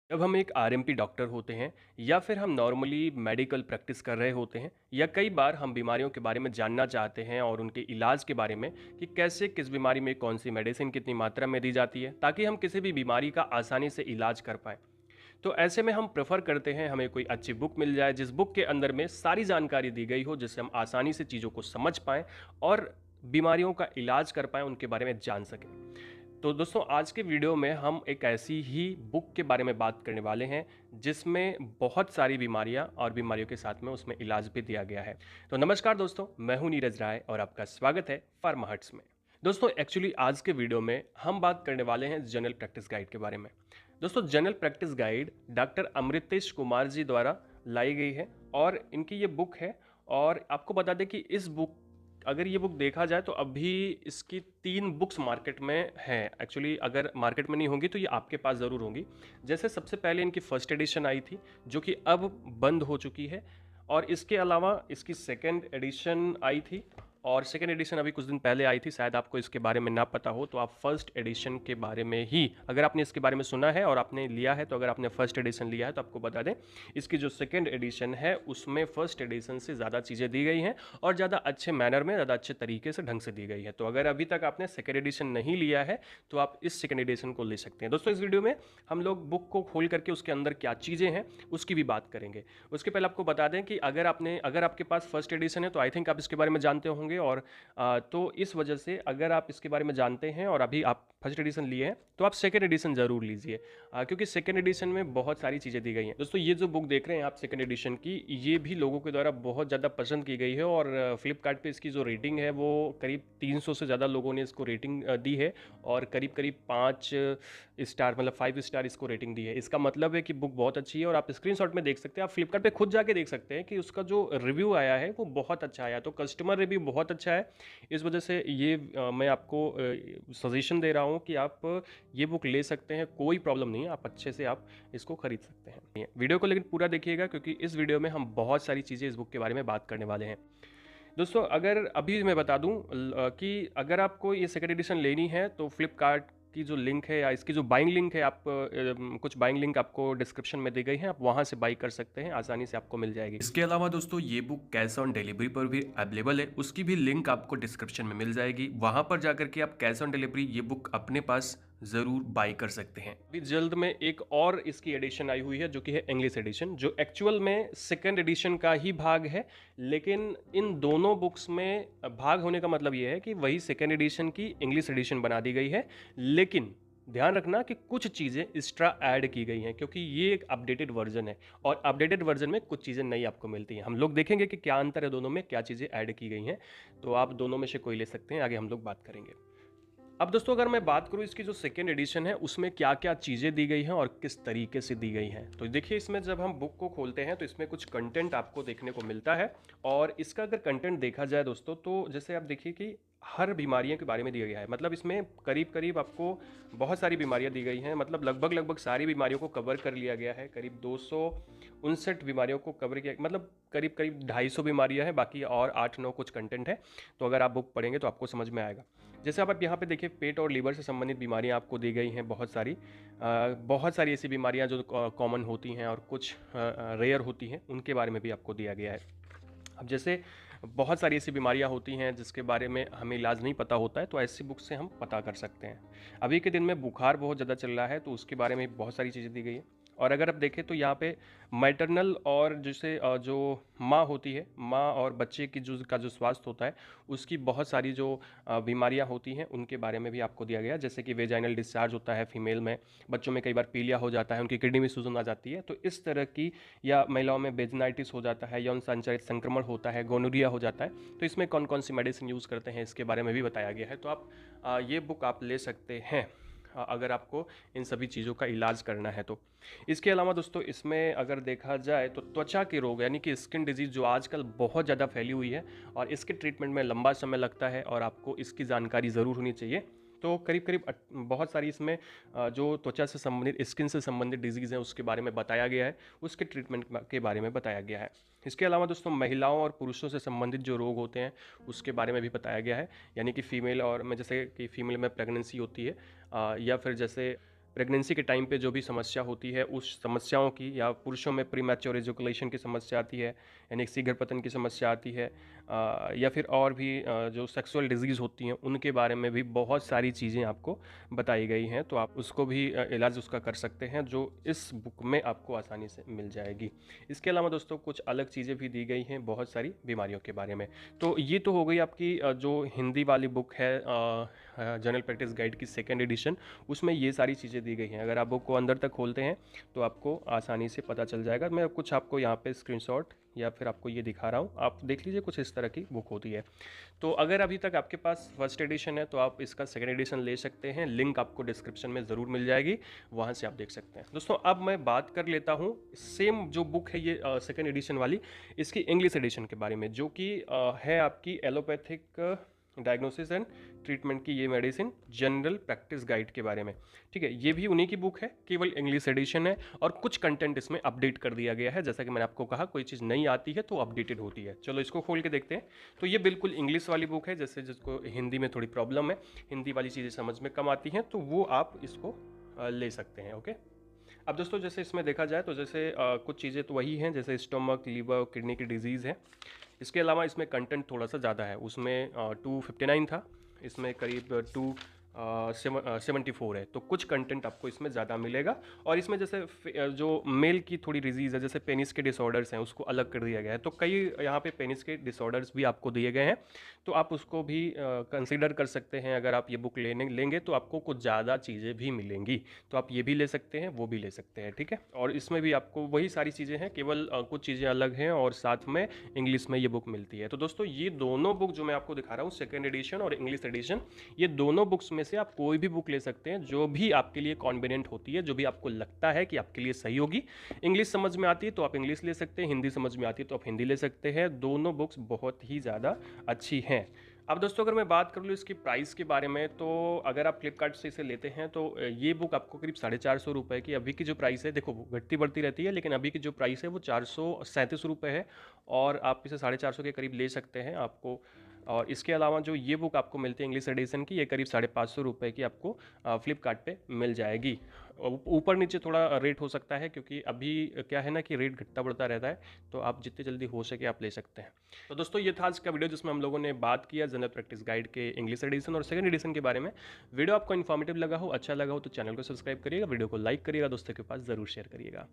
जब हम एक आरएमपी डॉक्टर होते हैं या फिर हम नॉर्मली मेडिकल प्रैक्टिस कर रहे होते हैं या कई बार हम बीमारियों के बारे में जानना चाहते हैं और उनके इलाज के बारे में कि कैसे किस बीमारी में कौन सी मेडिसिन कितनी मात्रा में दी जाती है ताकि हम किसी भी बीमारी का आसानी से इलाज कर पाएं। तो ऐसे में हम प्रेफर करते हैं हमें कोई अच्छी बुक मिल जाए जिस बुक के अंदर में सारी जानकारी दी गई हो जिससे हम आसानी से चीज़ों को समझ पाएं और बीमारियों का इलाज कर पाएं, उनके बारे में जान सकें। तो दोस्तों आज के वीडियो में हम एक ऐसी ही बुक के बारे में बात करने वाले हैं जिसमें बहुत सारी बीमारियां और बीमारियों के साथ में उसमें इलाज भी दिया गया है। तो नमस्कार दोस्तों, मैं हूं नीरज राय और आपका स्वागत है फार्माहर्ट्स में। दोस्तों एक्चुअली आज के वीडियो में हम बात करने वाले हैं जनरल प्रैक्टिस गाइड के बारे में। दोस्तों general practice guide doctor Amritesh Kumar ji द्वारा लाई गई है और इनकी ये बुक है। और आपको बता दें कि इस बुक अगर ये बुक देखा जाए तो अभी इसकी 3 बुक्स मार्केट में हैं। एक्चुअली अगर मार्केट में नहीं होंगी तो ये आपके पास ज़रूर होंगी। जैसे सबसे पहले इनकी फर्स्ट एडिशन आई थी जो कि अब बंद हो चुकी है, और इसके अलावा इसकी सेकंड एडिशन आई थी और सेकंड एडिशन अभी कुछ दिन पहले आई थी। शायद आपको इसके बारे में ना पता हो तो आप फर्स्ट एडिशन के बारे में ही, अगर आपने इसके बारे में सुना है और आपने लिया है तो अगर आपने फर्स्ट एडिशन लिया है तो आपको बता दें इसकी जो सेकंड एडिशन है उसमें फर्स्ट एडिशन से ज़्यादा चीज़ें दी गई हैं और ज़्यादा अच्छे मैनर में, ज़्यादा अच्छे तरीके से, ढंग से दी गई है। तो अगर अभी तक आपने सेकंड एडिशन नहीं लिया है तो आप इस सेकंड एडिशन को ले सकते हैं। दोस्तों इस वीडियो में हम लोग बुक को खोल करके उसके अंदर क्या चीज़ें हैं उसकी भी बात करेंगे। उसके पहले आपको बता दें कि अगर आपके पास फर्स्ट एडिशन है तो आई थिंक आप इसके बारे में जानते होंगे। और तो इस वजह से अगर आप इसके बारे में जानते हैं और अभी आप फर्स्ट एडिशन लिए हैं तो आप सेकंड एडिशन ज़रूर लीजिए, क्योंकि सेकंड एडिशन में बहुत सारी चीज़ें दी गई हैं। दोस्तों ये जो बुक देख रहे हैं आप सेकंड एडिशन की, ये भी लोगों के द्वारा बहुत ज़्यादा पसंद की गई है और फ्लिपकार्ट पे इसकी जो रेटिंग है वो करीब 300 से ज़्यादा लोगों ने इसको रेटिंग दी है और करीब करीब 5 स्टार, मतलब 5 स्टार इसको रेटिंग दी है। इसका मतलब है कि बुक बहुत अच्छी है और आप स्क्रीनशॉट में देख सकते हैं, आप फ्लिपकार्ट पे खुद जाके देख सकते हैं कि उसका जो रिव्यू आया है वो बहुत अच्छा आया। तो कस्टमर रिव्यू बहुत अच्छा है। इस वजह से ये मैं आपको सजेशन दे रहा हूँ कि आप ये बुक ले सकते हैं, कोई प्रॉब्लम नहीं है, आप अच्छे से आप इसको खरीद सकते हैं। वीडियो को लेकिन पूरा देखिएगा क्योंकि इस वीडियो में हम बहुत सारी चीज़ें इस बुक के बारे में बात करने वाले हैं। दोस्तों अगर अभी मैं बता दूं कि अगर आपको ये सेकंड एडिशन लेनी है तो फ्लिपकार्ट की जो लिंक है या इसकी जो बाइंग लिंक है, आप कुछ बाइंग लिंक आपको डिस्क्रिप्शन में दी गई है, आप वहां से बाई कर सकते हैं, आसानी से आपको मिल जाएगी। इसके अलावा दोस्तों ये बुक कैश ऑन डिलीवरी पर भी अवेलेबल है, उसकी भी लिंक आपको डिस्क्रिप्शन में मिल जाएगी। वहां पर जाकर के आप कैश ऑन डिलीवरी ये बुक अपने पास ज़रूर बाई कर सकते हैं। अभी जल्द में एक और इसकी एडिशन आई हुई है जो कि है इंग्लिश एडिशन, जो एक्चुअल में सेकंड एडिशन का ही भाग है। लेकिन इन दोनों बुक्स में भाग होने का मतलब ये है कि वही सेकंड एडिशन की इंग्लिश एडिशन बना दी गई है, लेकिन ध्यान रखना कि कुछ चीज़ें एक्स्ट्रा ऐड की गई हैं क्योंकि ये एक अपडेटेड वर्जन है और अपडेटेड वर्जन में कुछ चीज़ें नई आपको मिलती हैं। हम लोग देखेंगे कि क्या अंतर है दोनों में, क्या चीज़ें ऐड की गई हैं। तो आप दोनों में से कोई ले सकते हैं, आगे हम लोग बात करेंगे। अब दोस्तों अगर मैं बात करूं इसकी जो सेकेंड एडिशन है उसमें क्या क्या चीज़ें दी गई हैं और किस तरीके से दी गई हैं, तो देखिए इसमें जब हम बुक को खोलते हैं तो इसमें कुछ कंटेंट आपको देखने को मिलता है। और इसका अगर कंटेंट देखा जाए दोस्तों तो जैसे आप देखिए कि हर बीमारियों के बारे में दिया गया है, मतलब इसमें करीब करीब आपको बहुत सारी बीमारियां दी गई हैं, मतलब लगभग लगभग सारी बीमारियों को कवर कर लिया गया है। करीब 259 बीमारियों को कवर किया, मतलब करीब करीब 250 बीमारियां हैं, बाकी और 8-9 कुछ कंटेंट है। तो अगर आप बुक पढ़ेंगे तो आपको समझ में आएगा। जैसे आप यहाँ पे देखिए पेट और लीवर से संबंधित बीमारियाँ आपको दी गई हैं बहुत सारी ऐसी बीमारियाँ जो कॉमन होती हैं और कुछ रेयर होती हैं, उनके बारे में भी आपको दिया गया है। अब जैसे बहुत सारी ऐसी बीमारियां होती हैं जिसके बारे में हमें इलाज नहीं पता होता है, तो ऐसी बुक से हम पता कर सकते हैं। अभी के दिन में बुखार बहुत ज़्यादा चल रहा है तो उसके बारे में बहुत सारी चीज़ें दी गई हैं। और अगर आप देखें तो यहाँ पे मैटरनल और जैसे जो माँ होती है, माँ और बच्चे की जो स्वास्थ्य होता है उसकी बहुत सारी जो बीमारियाँ होती हैं उनके बारे में भी आपको दिया गया है। जैसे कि वेजाइनल डिस्चार्ज होता है फीमेल में, बच्चों में कई बार पीलिया हो जाता है, उनकी किडनी में सूजन आ जाती है, तो इस तरह की, या महिलाओं में बेजनाइटिस हो जाता है, यौन संचारित संक्रमण होता है, गोनोरिया हो जाता है, तो इसमें कौन कौन सी मेडिसिन यूज़ करते हैं इसके बारे में भी बताया गया है। तो आप ये बुक आप ले सकते हैं अगर आपको इन सभी चीज़ों का इलाज करना है तो। इसके अलावा दोस्तों इसमें अगर देखा जाए तो त्वचा के रोग यानी कि स्किन डिजीज़ जो आजकल बहुत ज़्यादा फैली हुई है और इसके ट्रीटमेंट में लंबा समय लगता है और आपको इसकी जानकारी ज़रूर होनी चाहिए। तो करीब करीब बहुत सारी इसमें जो त्वचा से संबंधित, स्किन से संबंधित डिजीज़ हैं उसके बारे में बताया गया है, उसके ट्रीटमेंट के बारे में बताया गया है। इसके अलावा दोस्तों महिलाओं और पुरुषों से संबंधित जो रोग होते हैं उसके बारे में भी बताया गया है, यानी कि फ़ीमेल और में, जैसे कि फ़ीमेल में प्रेगनेंसी होती है या फिर जैसे प्रेगनेंसी के टाइम पे जो भी समस्या होती है उस समस्याओं की, या पुरुषों में प्रीमैच्योर एजुकुलेशन की समस्या आती है यानी शीघ्र पतन की समस्या आती है, या फिर और भी जो सेक्सुअल डिजीज़ होती हैं उनके बारे में भी बहुत सारी चीज़ें आपको बताई गई हैं। तो आप उसको भी इलाज उसका कर सकते हैं जो इस बुक में आपको आसानी से मिल जाएगी। इसके अलावा दोस्तों कुछ अलग चीज़ें भी दी गई हैं बहुत सारी बीमारियों के बारे में। तो ये तो हो गई आपकी जो हिंदी वाली बुक है जनरल प्रैक्टिस गाइड की सेकेंड एडिशन, उसमें ये सारी चीज़ें दी गई हैं। अगर आप बुक को अंदर तक खोलते हैं तो आपको आसानी से पता चल जाएगा। मैं कुछ आपको यहाँ पे स्क्रीनशॉट या फिर आपको ये दिखा रहा हूँ, आप देख लीजिए, कुछ इस तरह की बुक होती है। तो अगर अभी तक आपके पास फर्स्ट एडिशन है तो आप इसका सेकेंड एडिशन ले सकते हैं, लिंक आपको डिस्क्रिप्शन में ज़रूर मिल जाएगी, वहाँ से आप देख सकते हैं। दोस्तों अब मैं बात कर लेता हूँ सेम जो बुक है ये सेकेंड एडिशन वाली, इसकी इंग्लिश एडिशन के बारे में, जो कि है आपकी एलोपैथिक डायग्नोसिस एंड ट्रीटमेंट की ये मेडिसिन जनरल प्रैक्टिस गाइड के बारे में। ठीक है, ये भी उन्हीं की बुक है, केवल इंग्लिश एडिशन है और कुछ कंटेंट इसमें अपडेट कर दिया गया है। जैसा कि मैंने आपको कहा, कोई चीज़ नई आती है तो अपडेटेड होती है। चलो इसको खोल के देखते हैं। तो ये बिल्कुल इंग्लिश वाली बुक है, जैसे जिसको हिंदी में थोड़ी प्रॉब्लम है, हिंदी वाली चीज़ें समझ में कम आती हैं, तो वो आप इसको ले सकते हैं। ओके, अब दोस्तों जैसे इसमें देखा जाए तो जैसे कुछ चीज़ें तो वही हैं, जैसे स्टमक, लीवर, किडनी की डिजीज़ है। इसके अलावा इसमें कंटेंट थोड़ा सा ज़्यादा है, उसमें 259 था, इसमें करीब 274 है। तो कुछ कंटेंट आपको इसमें ज़्यादा मिलेगा। और इसमें जैसे जो मेल की थोड़ी डिजीज़ है, जैसे पेनिस के डिसऑर्डर्स हैं, उसको अलग कर दिया गया है। तो कई यहाँ पे पेनिस के डिसऑर्डर्स भी आपको दिए गए हैं, तो आप उसको भी कंसिडर कर सकते हैं। अगर आप ये बुक लेंगे तो आपको कुछ ज़्यादा चीज़ें भी मिलेंगी, तो आप ये भी ले सकते हैं, वो भी ले सकते हैं। ठीक है, और इसमें भी आपको वही सारी चीज़ें हैं, केवल कुछ चीज़ें अलग हैं और साथ में इंग्लिश में ये बुक मिलती है। तो दोस्तों ये दोनों बुक जो मैं आपको दिखा रहा हूँ, सेकेंड एडिशन और इंग्लिश एडिशन, ये दोनों बुक्स में से आप कोई भी बुक ले सकते हैं जो भी आपके लिए कॉन्वीनियंट होती है, जो भी आपको लगता है कि आपके लिए सही होगी। इंग्लिश समझ में आती है तो आप इंग्लिश ले सकते हैं, हिंदी समझ में आती है तो आप हिंदी ले सकते हैं। दोनों बुक्स बहुत ही ज़्यादा अच्छी हैं। अब दोस्तों अगर मैं बात कर लूँ इसकी प्राइस के बारे में, तो अगर आप फ्लिपकार्ट से इसे लेते हैं तो ये बुक आपको करीब 450 रुपये की अभी की जो प्राइस है, देखो घटती बढ़ती रहती है, लेकिन अभी की जो प्राइस है वो 437 रुपये है, और आप इसे 450 के करीब ले सकते हैं आपको। और इसके अलावा जो ये बुक आपको मिलती है इंग्लिश एडिशन की, ये करीब 550 रुपये की आपको फ्लिपकार्ट पे मिल जाएगी। ऊपर नीचे थोड़ा रेट हो सकता है, क्योंकि अभी क्या है ना कि रेट घटता बढ़ता रहता है, तो आप जितनी जल्दी हो सके आप ले सकते हैं। तो दोस्तों ये था आज का वीडियो, जिसमें हम लोगों ने बात किया जनरल प्रैक्टिस गाइड के इंग्लिश एडिशन और सेकंड एडिशन के बारे में। वीडियो आपको इन्फॉर्मेटिव लगा हो, अच्छा लगा हो तो चैनल को सब्सक्राइब करिएगा, वीडियो को लाइक करिएगा, दोस्तों के पास ज़रूर शेयर करिएगा।